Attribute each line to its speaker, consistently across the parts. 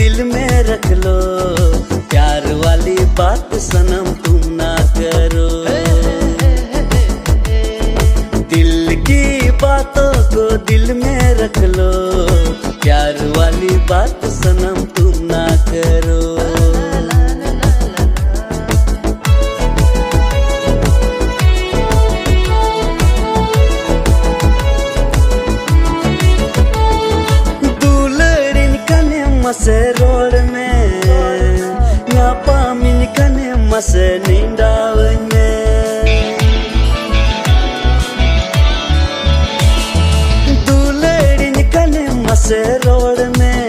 Speaker 1: दिल में रख लो, प्यार वाली बात सनम तुम ना करो। दिल की बातों को दिल में रख लो, प्यार वाली बात सनम तुम ना करो। मसे रोड में ngapa min kane mase nindawnya duledin kane mase road में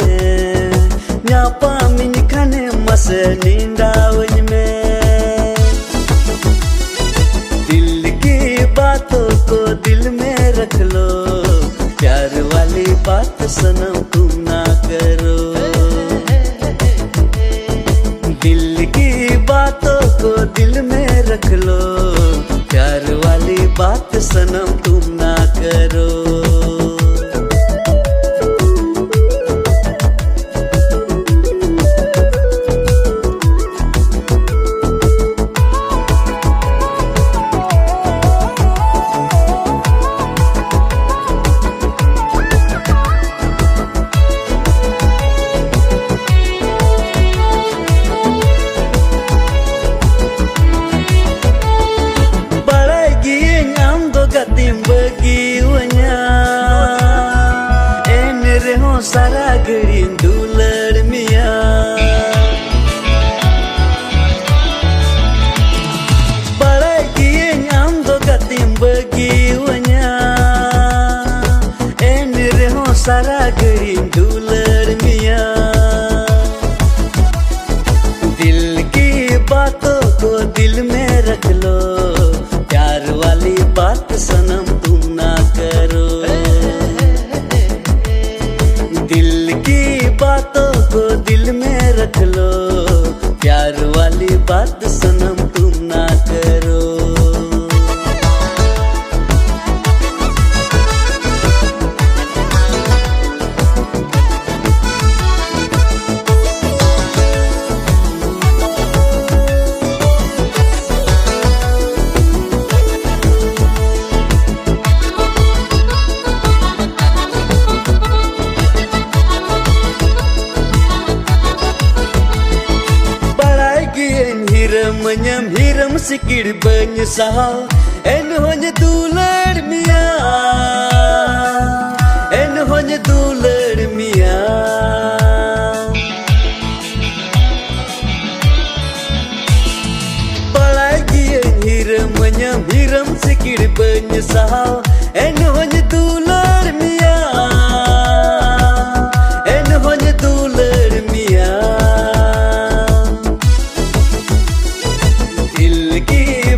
Speaker 1: ngapa min kane mase nindawnya में। दिल की बातों को दिल में रख लो, प्यार वाली बात सनम तुम ना करो। दिल की बातों को दिल में रख लो, प्यार वाली बात सनम तुम ना करो। सारा घड़ी दुलड़ मिया बड़ा किए नाम दो गतिम बगी वन्या एन रहो सारा घड़ी दुलड़ मिया। दिल की बातों को दिल में रख लो, प्यार वाली बात सनम तुम ना करो। दिल की बातों को दिल में रख लो, प्यार वाली बात सनम तुम ना करो। Menyam hiram sikir benyesal en hanya dular mia en hanya dular mia palagi en hiram menyam hiram sikir benyesal en hanya dular mia en hanya dular mia।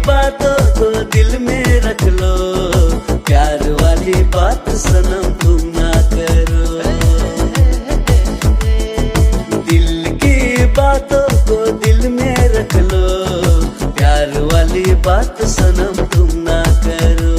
Speaker 1: बातों को दिल में रख लो, प्यार वाली बात सनम तुम ना करो। दिल की बातों को दिल में रख लो, प्यार वाली बात सनम तुम ना करो।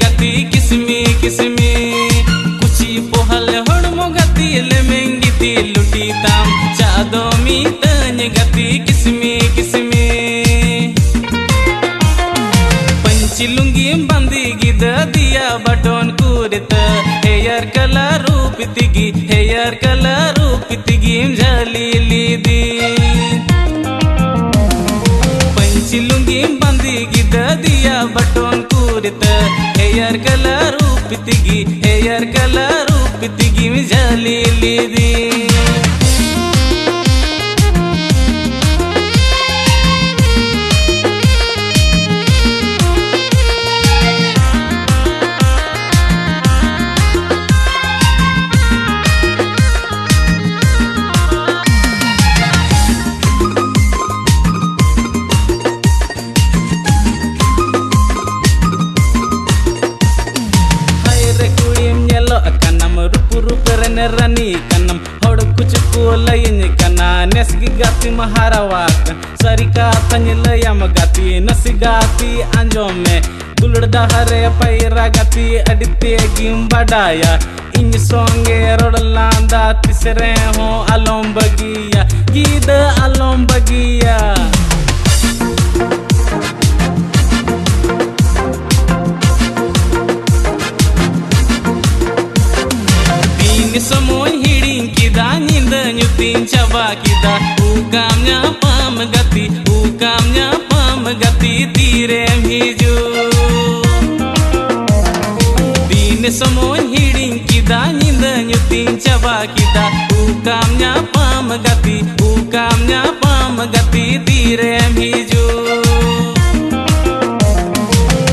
Speaker 2: गति किस्मी किस्मी कुची पोहल हड़मो गति ले मेंगी ती लुटी ताम चादो मी तन गति किस्मी किस्मी पंची लुंगी बंदी गिद दिया बटोन कूरत हेयर कलर रूप तिगी झली लीदी पंची लुंगी बंदी गिद दिया बटोन कूरत हेयर हेयर कलर पितिगी हेयर कलर पितिगी में जली लीदी rani kanam hod kuch ko layin kana nesgi gati maharawak sarika tanyilayam gati nasigati anjome dulda hare paira gati adite gimbadaya in songe rodlanda tisre ho alombagiya gida alombagiya Samoy hiring kida ninda nyutin chaba kida ukamnya pam gati tirem hiju din samoy hiring kida ninda nyutin chaba kida ukamnya pam gati tirem hiju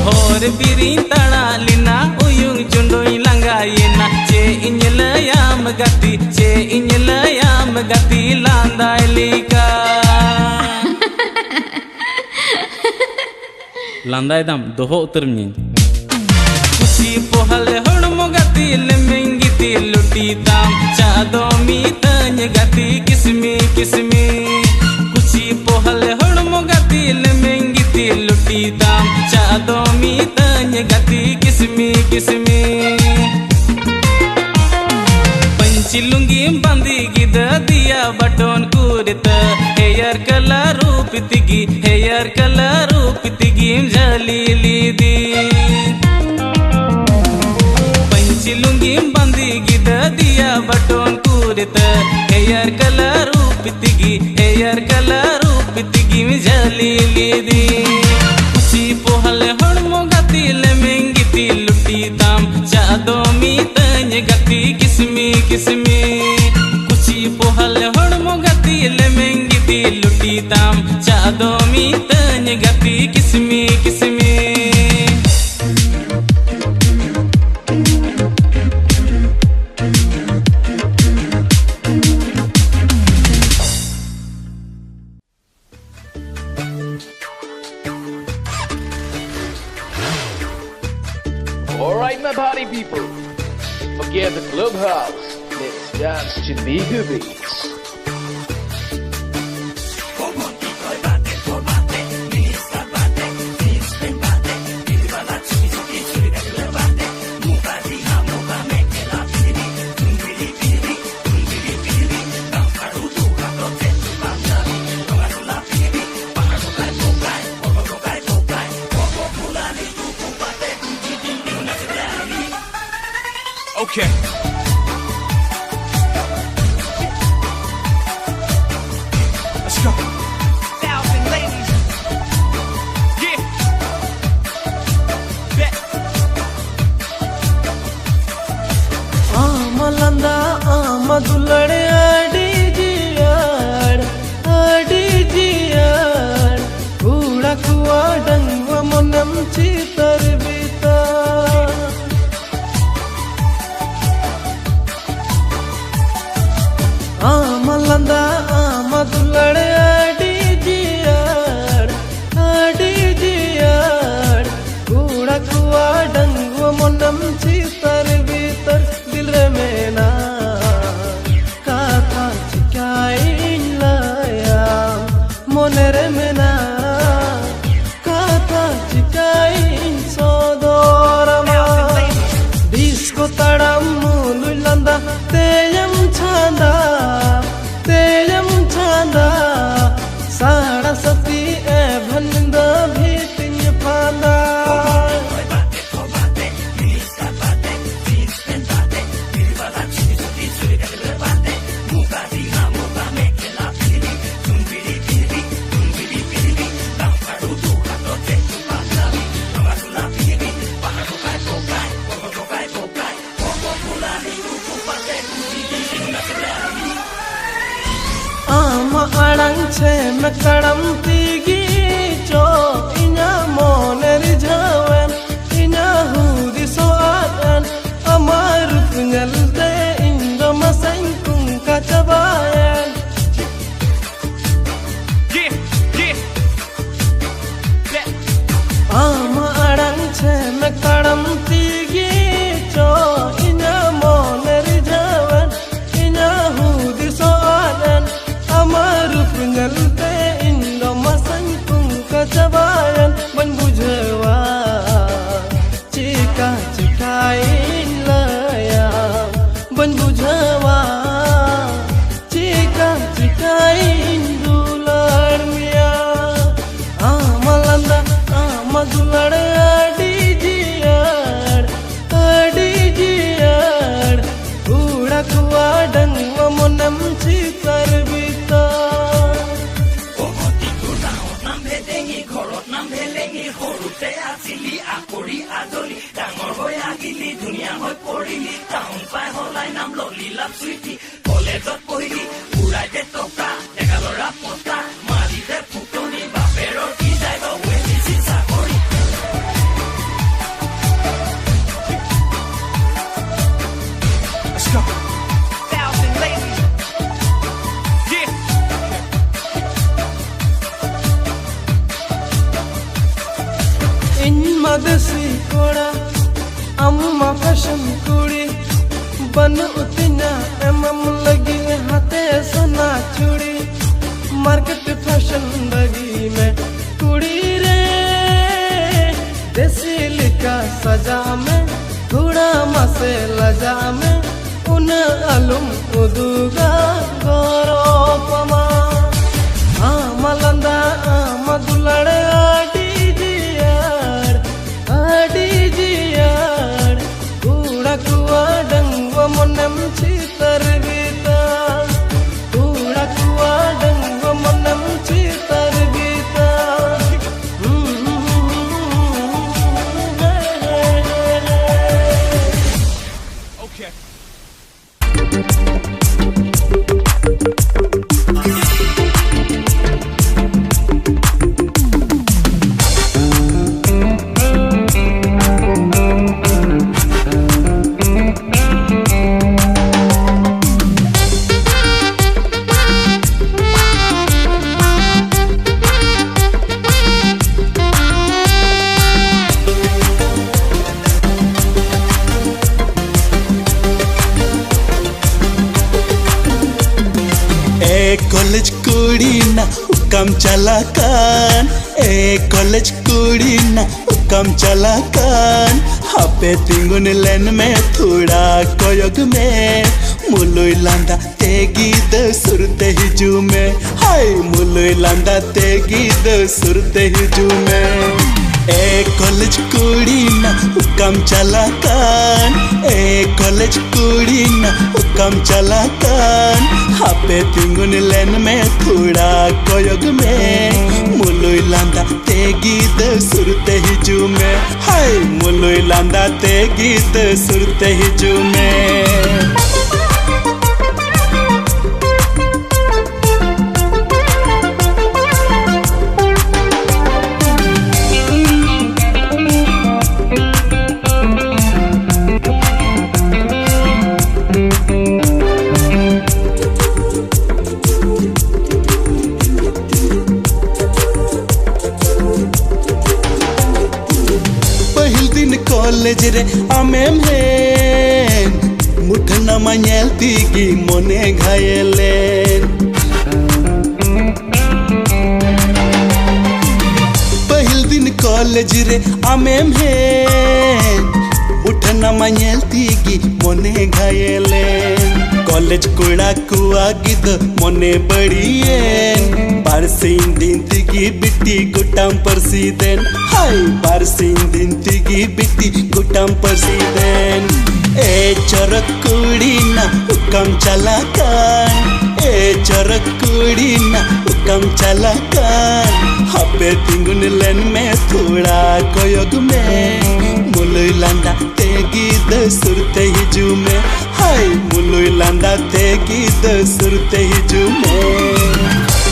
Speaker 2: hor birin tada lina uyung chundoi langayena che inyelayam gati landai lika landai dam doho utermin kuchi pohale hodmo gati lemengiti luti dam chadomi tanya gati kismi kuchi pohale hodmo gati lemengiti luti dam chadomi tanya gati kismi चिलुंगी बंदी गिदा दिया बटोन कुरत hair colour पितिगी जली लीदी पंचिलुंगी बंदी गिदा दिया बटोन कुरत hair colour पितिगी जली लीदी कुची पोहले हड़मो गति लेमेंगी लुटी दाम चादोमी तन्य गति किस्मी कुची पोहले हड़मो गति लेमेंगी लुटी दाम चादोमी तन्य गति किस्मी
Speaker 3: Alright, my party people, forget the clubhouse, let's dance to Nigu beats.
Speaker 4: Okay. Let's go. 1,000 ladies. Yeah. Bet.
Speaker 5: Amalanda amadulade adijiyar kuda kuwa dangwa monam chitar bita Amalanda amadulade adijiyar kuda kuwa dangwa monam chitar bitar dil re mena katha chikain laya monere mena katha chikain sodorama disco tadam mululanda teyam chanda teyam aड़ang che me kadam tigi cho inya moner jawan inya hudi soatan amar punyalte indo masang kung kacabayan. Ama aड़ang che me kadam tigi cho inya moner jawan inya hudi soatan amar punyalte indo masang kung kacabayan. Ban bujewa cika cikain layang ban bujewa cika cikain dular mia amalanda amadular adijiyar udak wadang mamonam citar bita.
Speaker 4: Let's go. Thousand ladies. Yeah.
Speaker 5: In madasi koda amma fashion kudi ban utina emam lagi hate sona chudi market fashion lagi mein kudi re desi lika saja mein थोड़ा मसे लजा में उन अलुम उदुगा गोरो पमा आमलंदा आमदुलड़ आडीजियार कूड़ा कुआ डंगवा मोनम चितर बीता कूड़ा कुआ डंगवा मोनम चितर बीता.
Speaker 4: Okay.
Speaker 1: कॉलेज कुड़ी ना हुक्म चला कान कॉलेज कुड़ी ना हुक्म चला कान हापे तिंगुन लेन में थोड़ा कोयोग में मुलुई लांदा तेगी द सुरते हिजू में हाय मुलुई लांदा तेगी द सुरते हिजू में कॉलेज कुड़ी ना हुक्म चला कान कॉलेज कुड़ी ना हुक्म चला कान हापे तिंगुन लेन में थोड़ा कोयोग में मुलुई लांदा तेगी द सुरते हिजू में हाय मुलुई लांदा तेगी द सुरते हिजू में. कॉलेज रे आमेम हेन मुठना मान्यल तीगी मोने घायलेन पहिल दिन कॉलेज रे आमेम हेन मुठना मान्यल तीगी मोने घायलेन कॉलेज कुड़ा कुआ गिद मोने बड़ियेन बारसिन दिन तिगी बिट्टी गुटाम परसीदेन हाय बारसिन दिन तिगी बिट्टी गुटाम परसीदेन चरक कुड़ी ना हुक्म चला कान चरक कुड़ी ना हुक्म चला कान हापे तिंगुन लेन में थोड़ा कोयोग में मुलुई लांदा तेगी द सुरते हिजू में हाय मुलुई लांदा तेगी द सुरते हिजू में.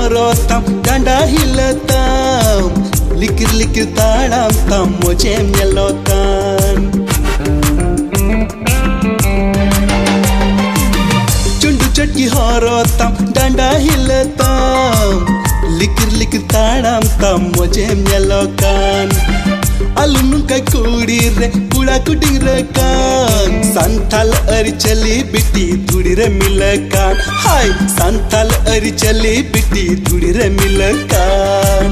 Speaker 1: horotam danda hilatam likir likir taram tam mojem nyelotan chundu chatki horotam danda hilatam likir likir taram tam mojem nyelokan alunun kai kudi re kuda kuding rekan santal aricali biti thudi re milakan hai santal aricali biti thudi re milakan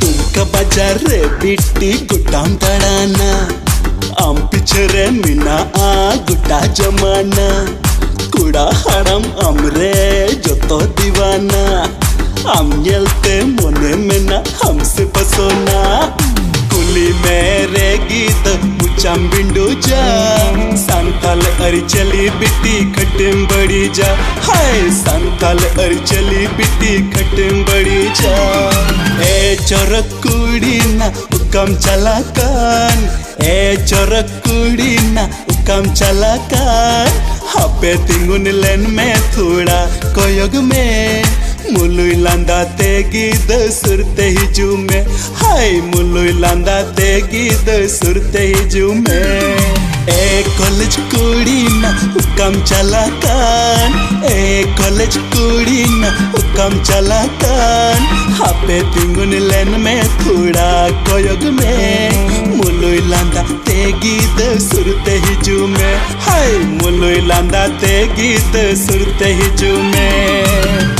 Speaker 1: tumka bajar re biti gutam tadana am pichre mina a gutta jamana कुड़ा हरम हमरे जो तो दीवाना हम येलते मोने में ना हमसे पसोना कुली मेरे गीत मुचाम बिंडू जा संताल अरिचली बिटी खटिम बड़ी जा हाय संताल अरिचली बिटी खटिम बड़ी जा ए चोरक कुड़ी ना उकम चलाkan ए चोरक कुड़ी ना उकम चलाkan हापे तिंगुन लेन में थोड़ा कोयोग में मुलुई लांदा तेगी दसुरते ही जू में हाय मुलुई लांदा तेगी दसुरते ही जू में ए कॉलेज कुड़ी ना उकम चलाkan ए कॉलेज कुड़ी ना उकम चलाkan हापे तिंगुन लेन में थोड़ा कोयोग में मुलुई लांदा तेगी दसुरते ही जू में हाय मुलुई लांदा तेगी दसुरते ही जू में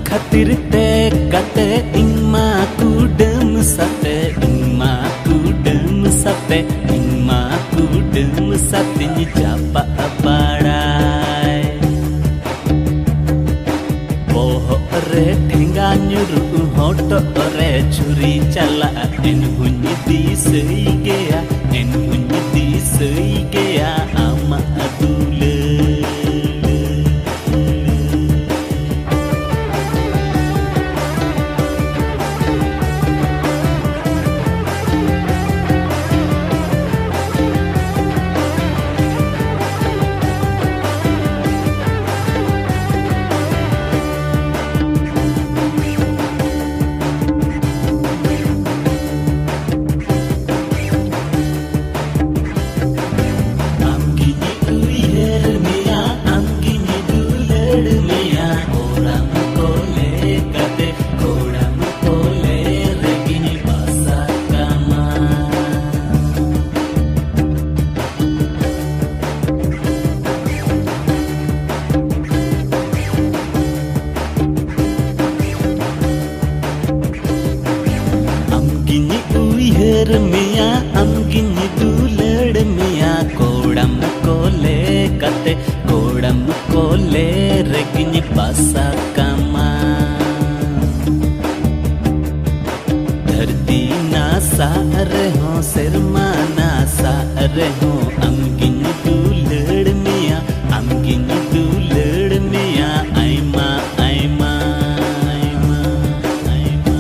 Speaker 2: खातिर ते कते इमा कुडम सते इमा कुडम सते नि जापा पाड़ाय बोह रे ठेंगा nyuru होटो रे छुरी चला एन हुन्नी दी सही गया आमा अदुले कोड़म कोले रेगिनी पासा कामा धरती ना सारे हो सिरमा ना सारे हो अमगिन दुलड़ मिया आइमा आइमा आइमा आइमा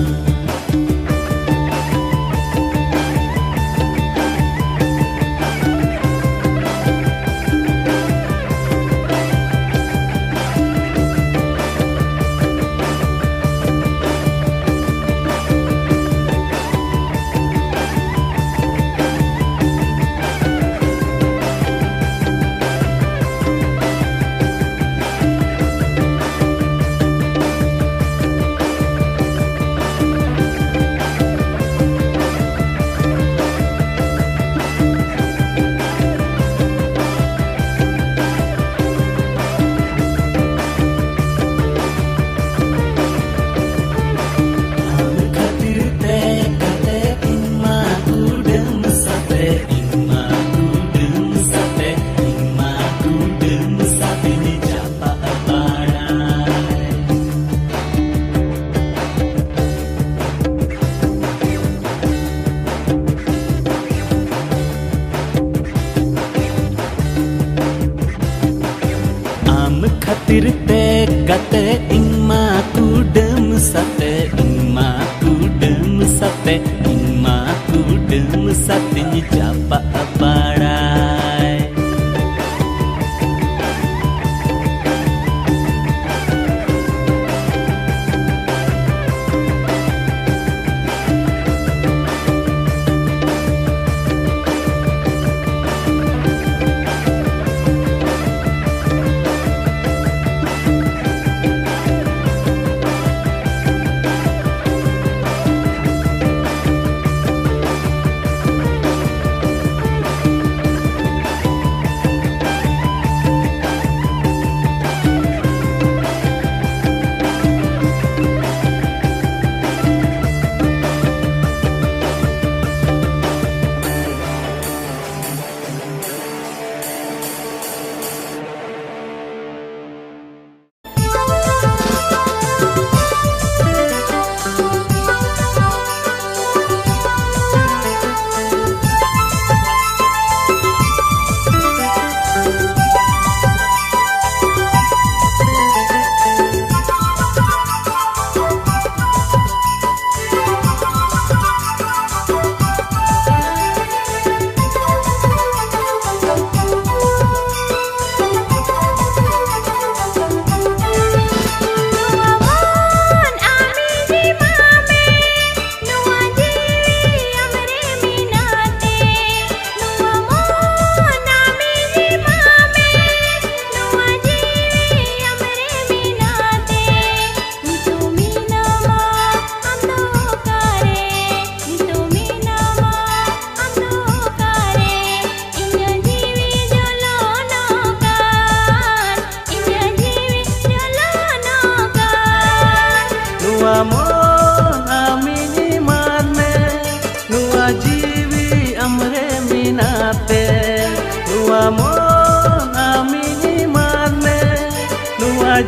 Speaker 2: khatir te kate ingma kudem sate ingma kudem sate ingma kudem sate ni japa parai.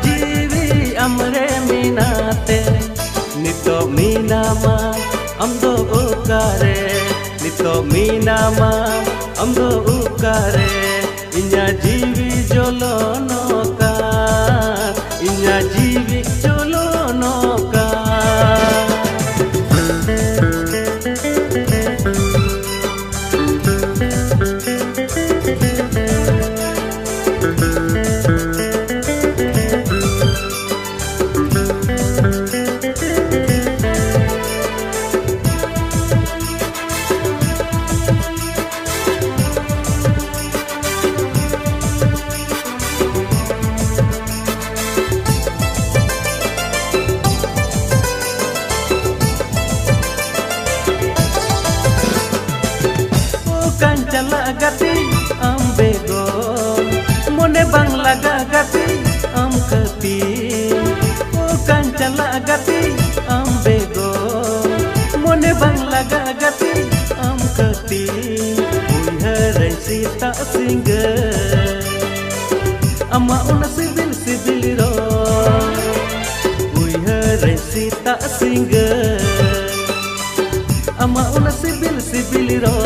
Speaker 2: Jiwi amre minate nito minama amdo ukare nito minama amdo ukare inya jiwi jolono ka inya jiwi jolono ka. Gati am bego mone bang laga gati am kati bukan cala gati am bego mone bang laga gati am kati uihare sita singa ama una sibil sibil ro uihare sita singa ama una sibil sibil ro.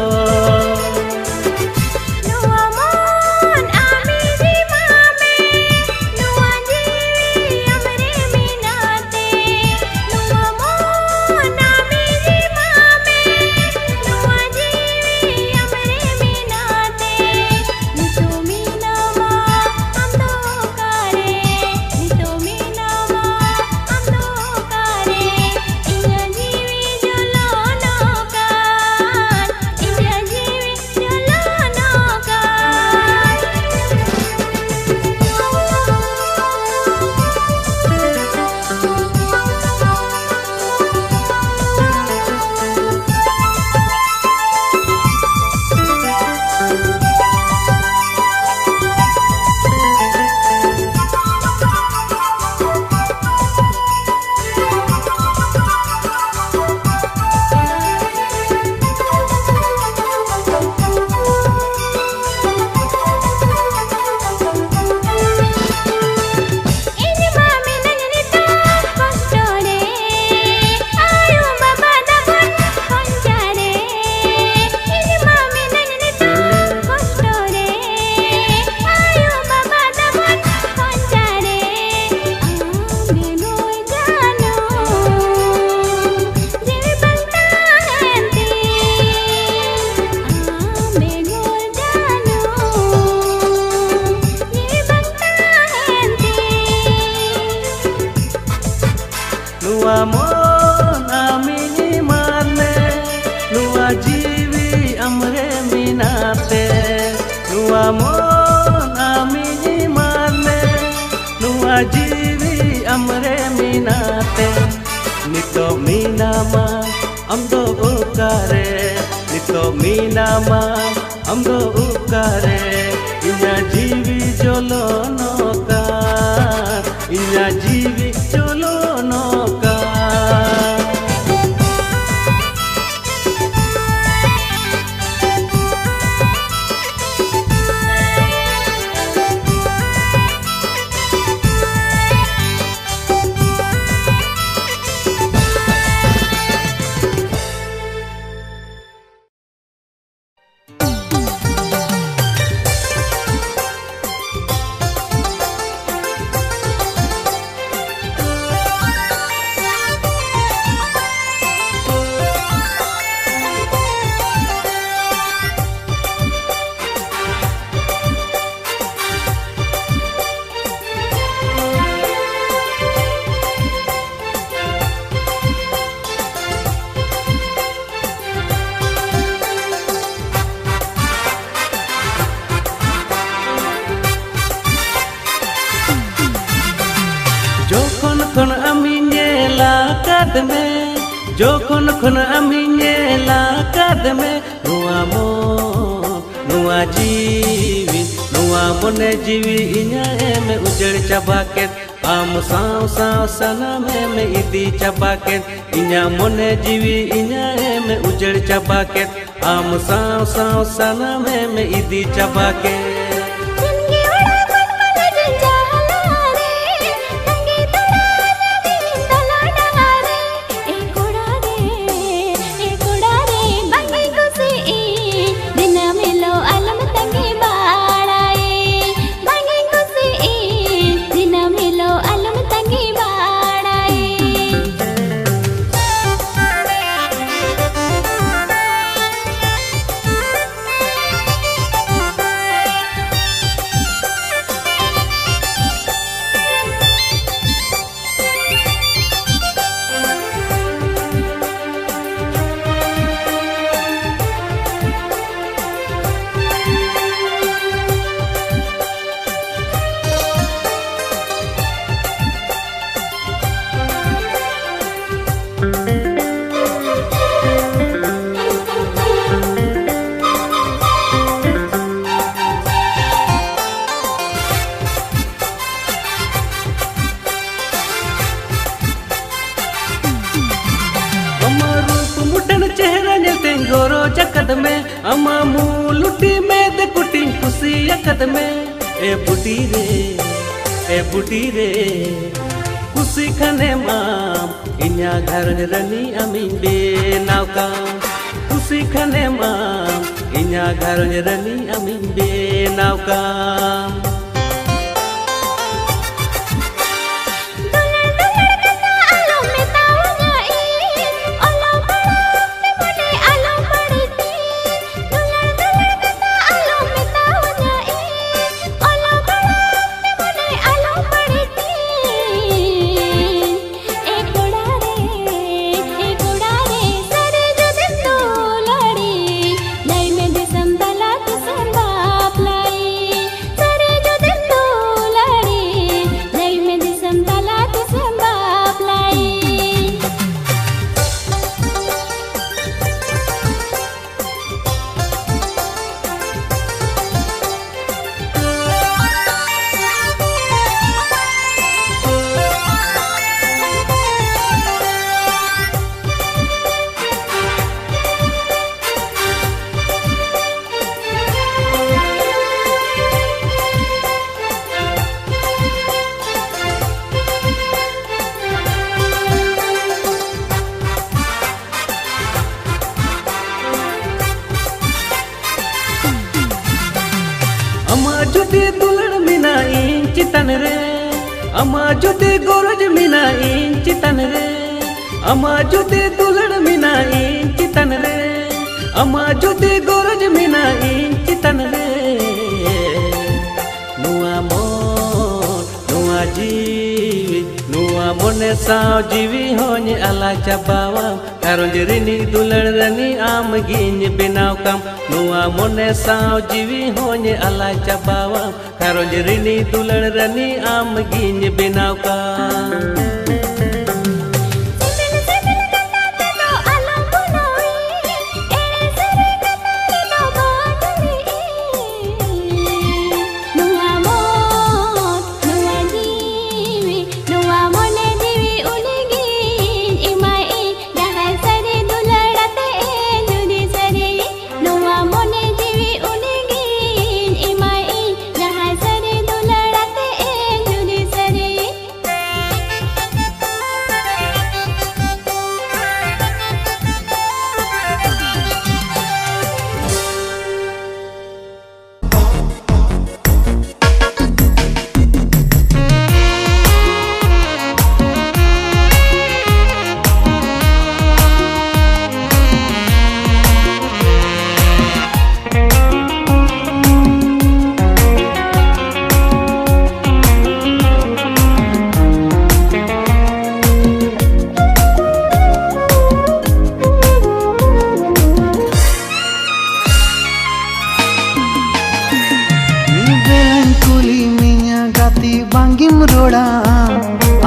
Speaker 6: India
Speaker 5: मीनाते नुआ मन आमी माने नुआ जीवी अमरे मीनाते नितो मीनामा amdo ukare nito minama amdo ukare inya jivi jolonoka inya jivi jolonoka Jokon kon aminye la kadme nuwa mo nuwa jivi nuwa mone jivi inya me ujad chabaket am saw saw sana me idi chabaket inya mone jivi inya me ujad chabaket am saw saw sana me idi chabaket जकद में अमा मुलुटी में दे कुटी खुशी यकद में ए बुटी रे खुशी खने माम इन्या घर रनी अमीन बे नावका खुशी खने माम इन्या घर रनी अमीन बे नावका अमा जुदे गोरज मिना इन चितन रे अमा जुदे दुलड़ मिना इन चितन रे अमा जुदे गोरज मिना इन चितन रे नुआ जीवी नुआ मन mone sao jiwi honye ala cabawam karong jerini dular rani am ginye binaw kam nuwa mone sao jiwi honye ala cabawam karong jerini dular rani am ginye binaw kam.
Speaker 6: Bangim roda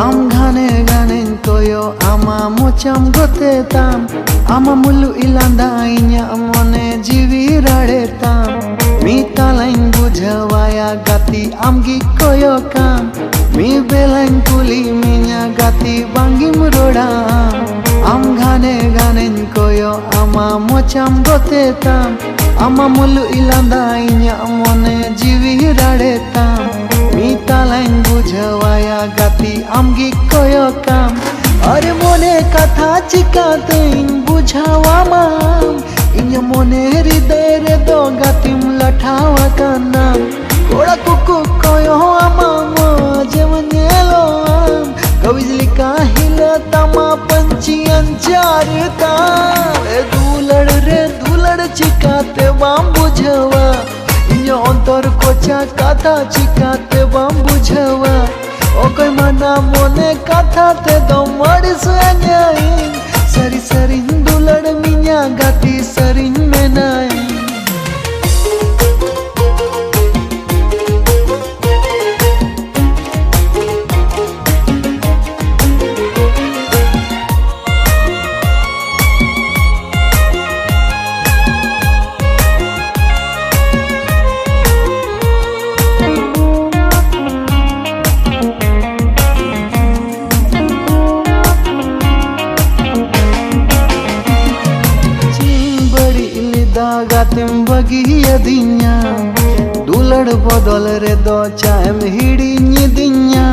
Speaker 6: am gane gane koyo ama mocham gote tam ama mulu ilanda inya mone jiwi rade tam mi talain bujhawaya gati amgi koyo kam mi belan kuli minya gati bangim roda am gane gane koyo ama mocham gote tam ama mulu ilanda inya mone jiwi rade tam mi talain bujhawaya gati amgi koyo kam are mone katha chikatein bujhawa mam inya mone hriday re do gatim lathawa kanam koda kuku koyo ama mo jemanyelo am kavijli kahila tama panchiyan char tam e dulad chikate bam bujhawa इन्यो अंतर कोचा कथा चिकाते बम बुझवा ओ कोई मना मोने कथा ते दो मड़ सुन्याई सरी सरी दुलड़ मिया गाती सरी में नाई gatim bagiya dinya dulad bodol re do chaim hidinya dinya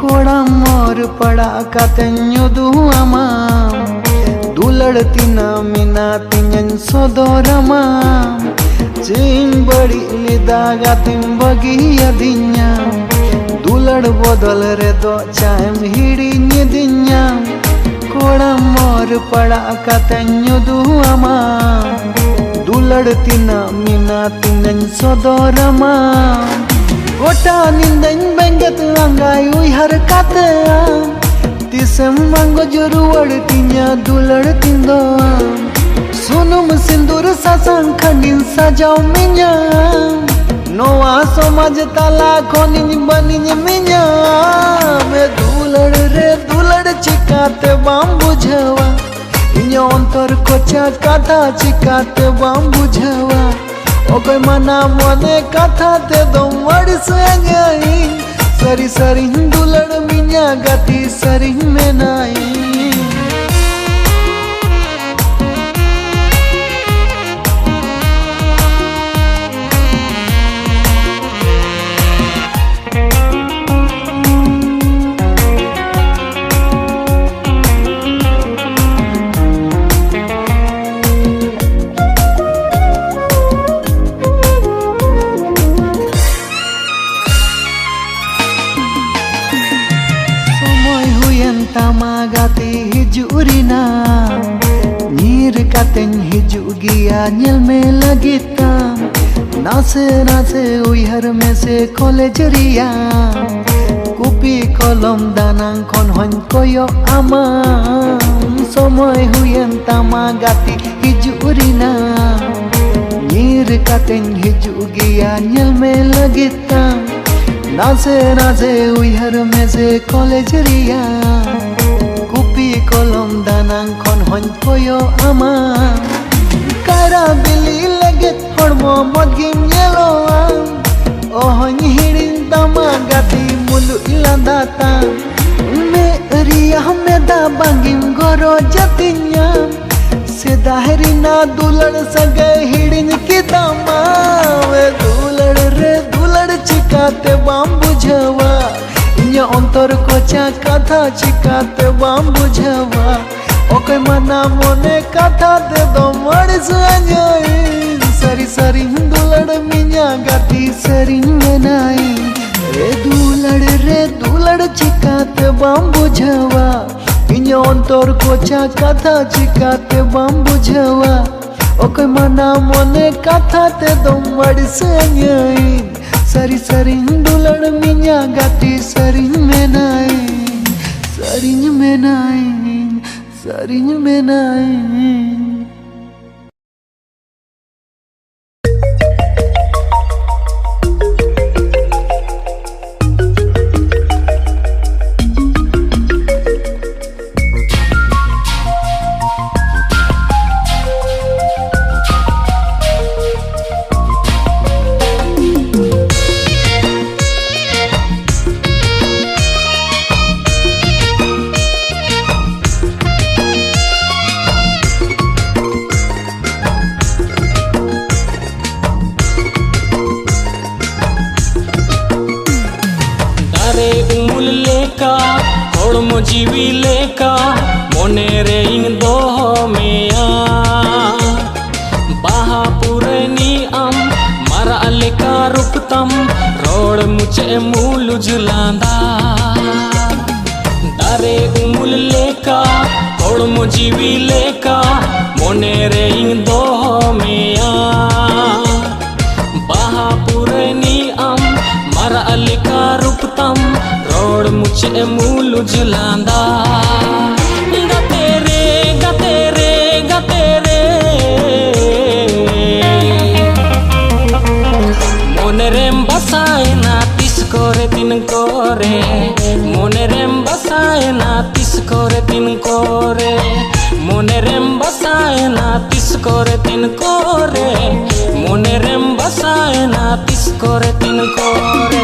Speaker 6: koda mor pada katenyo du ama dulad tina mina tinyan sodorama chin badi lida gatim bagiya dinya dulad bodol re do chaim hidinya dinya koda mor pada katenyo du ama दुलड़ तिना मीना तिनन सदोरमा गोटा निंदन बेंगत अंगाय उहर काते तिसम मंगो जरुवड़ तिन्या दुलड़ तिंदो सुनुम सिंदूर सासंग खंडिन सजाओ मिन्या नोआ समाज ताला खोनिन बनिन मिन्या मे दुलड़ चिकाते balm बुझवा इन्यो अंतर कोचा कथा चिकाते बम बुझवा ओ कोई मना मोने कथा ते दो मड़ सुन्याई सरी सरी दुलड़ मिया गति सरी में नाई tamagati hijurina nyir katen hijugia nyel me lagita nase nase uihar me se college riya kupi kolom danang kon hon koyo amam somoy huyen tama gati hiju rina nyir katen hiju giya nyel me lagita naze naze uyhar me se college riya kupi kolom danang kon hon koyo amam kara bili laget hormo modgim yelo ohon hirin tama gati mulu ilandata me riya me da bangim goro jatinya sedahrina dulad sage hirin ki tama we dulad re dulad chikate bam bujhawa inya ontor ko cha katha chikate bam bujhawa okai mana mone katha de do maris anjoi sari sari dulad minya gati sari menai re dulad chikate bam bujhawa inya ontor ko cha katha chikate bam bujhawa okai mana mone katha te do maris anjoi sari sari dulad minya gati sari menai sarinya menai जीवी लेका मोने रे इन दो मेया बाहा पुरनी आम मारा लेका रुपतम रोड मुझे मूल जुलांदा दारे उमुल लेका कोड़मो जीवी लेका मोने रे इन दो मेया बाहा पुरनी आम मारा लेका रुपतम रोड मुझे मूल जुलांदा गते रे मोने रेम बसाए ना तिस कोरे दिन कोरे मोने रेम बसाए ना तिस कोरे दिन कोरे मोने रेम बसाए ना तिस कोरे दिन कोरे मोने रेम बसाए ना तिस कोरे दिन कोरे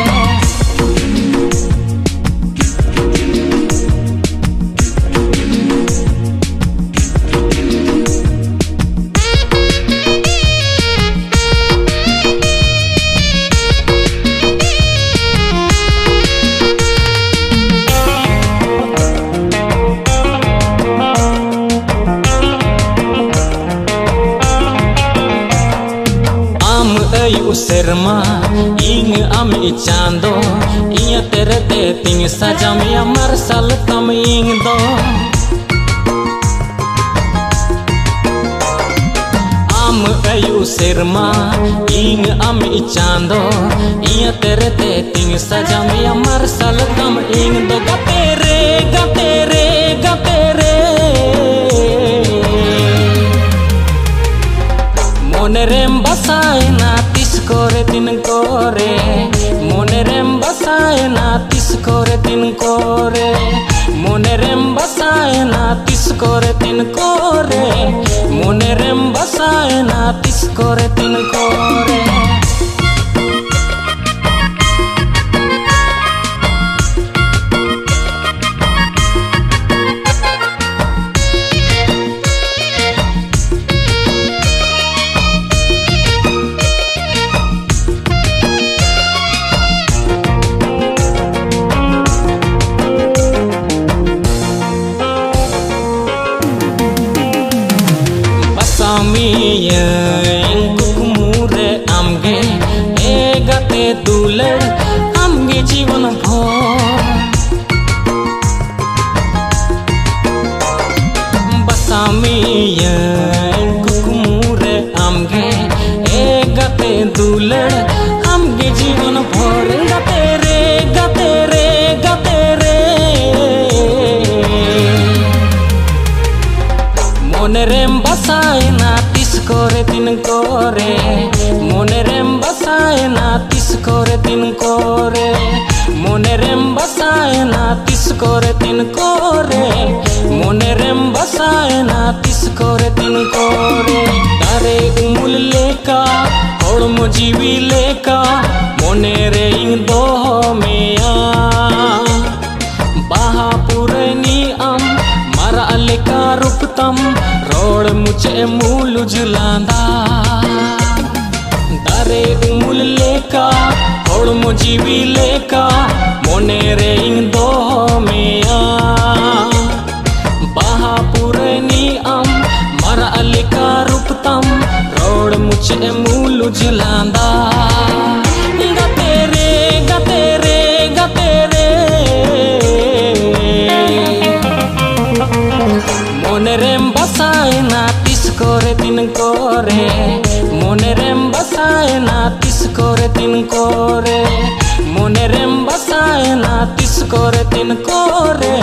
Speaker 6: Serma ing ami chando inya tere te ting sajam ya marsal tam ing do am ayu serma ing ami chando inya tere te ting sajam ya marsal tam ing do gatere मोने RAM बसाए ना तिस कोरे दिन कोरे मोने RAM बसाए ना तिस कोरे दिन कोरे मोने रेम बसाए ना तिस कोरे दिन कोरे मोने रेम बसाए ना तिस कोरे दिन कोरे दुलड़ आमगे जीवन भर बसामी कुकुमुरे आमगे ए गते दुलड़ आमगे जीवन भर गते रे
Speaker 5: monerem basaina tis kore tin kore monerem basaina tis kore tin kore monerem basaina tis kore tin kore monerem basaina tis kore tin kore dare umul leka holmo jiwi leka monere ing do meya baha purani am mara leka ruptam rod muche mulu julanda dare umul leka holmo jiwi leka monere ing do meya baha purani am mara leka ruptam rod muche mulu julanda monerem basaina tis kore tin kore monerem basaina tis kore tin kore monerem basaina tis kore tin kore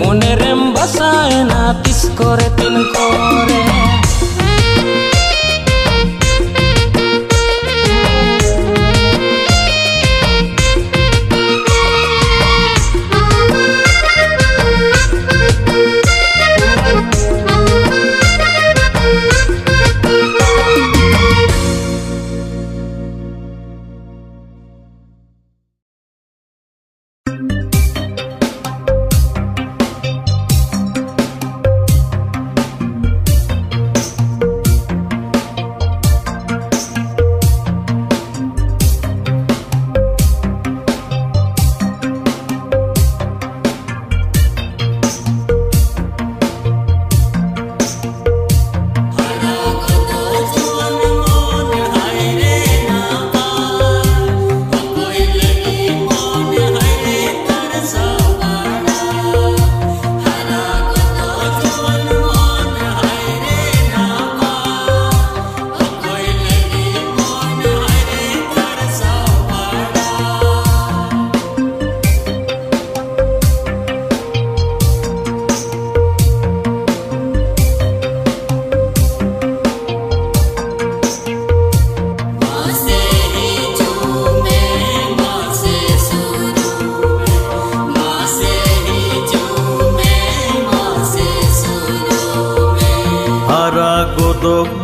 Speaker 5: monerem basaina tis kore tin kore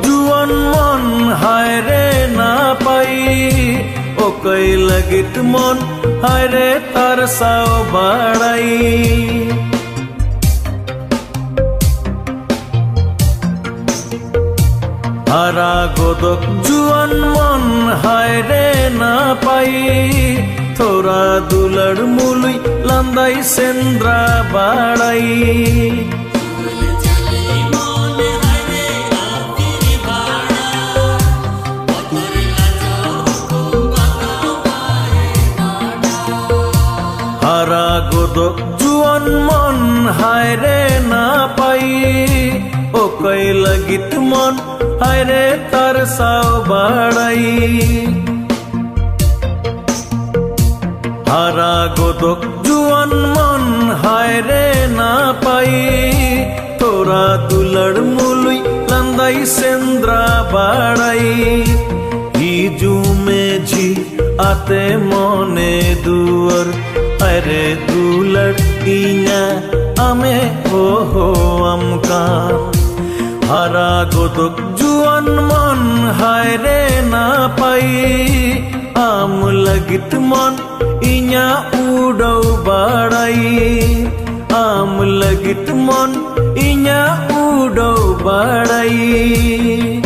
Speaker 7: juan mon haire na pai o kai lagit mon haire tar sao badai hara godok juan mon haire na pai thora dulad mului landai sendra badai hara godok juan mon haire na pai o kai lagit mon haire tar sao badai hara godok juan mon haire na pai thora dulad mului landai sendra badai hiju meji ate mone duar अरे दुलट इना अमे हो अमका हरा गोदक जुआन मन हायरे ना पाई आम लगित मन इना उड़ौ बाड़ाई आम लगित मन इना उड़ौ बाड़ाई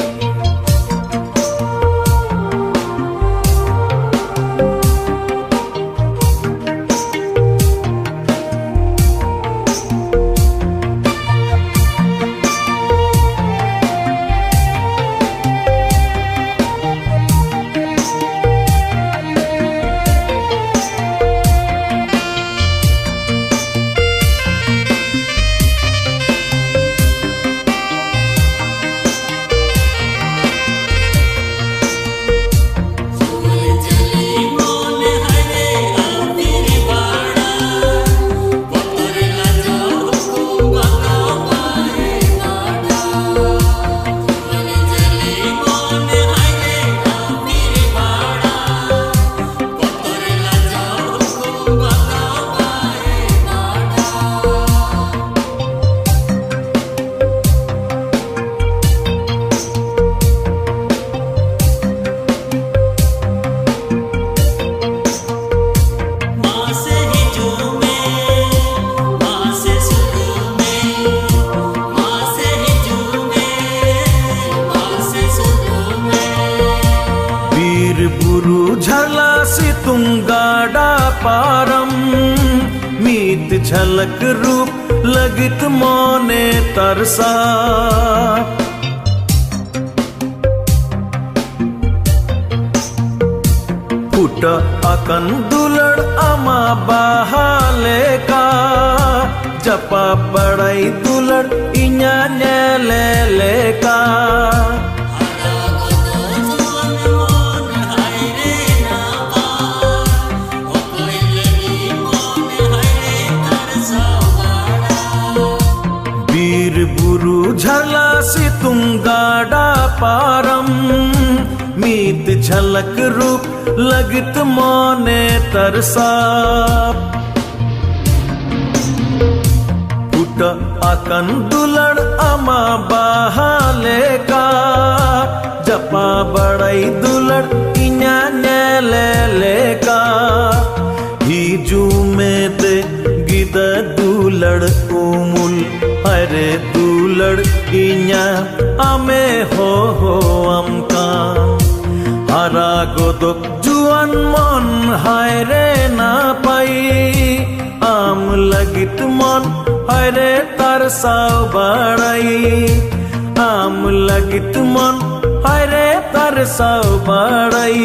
Speaker 7: झरला सितुंग गाडा पारम मीत झलक रूप लगित मोने तरसा फुट अकन दुलड़ अमा बहाले का जपा बड़ाई दुलड़ इन्या नेले लेका बीर बुरु झरला सितुंग गाडा पारम मीत झलक रूप लगित मोने तरसा फुट अकन दुलड़ अमा बहाले का जपा बड़ाई दुलड़ इन्या नेले लेका हिजू में दे गिद दुलड़ उमुल अरे दुलड़ इन्या अमे हो अमका हरा गोदक जुआन मन हाय रे ना पाई आम लगित मन हाय रे तरसाव बड़ाई आम लगित मन हाय रे तरसाव बड़ाई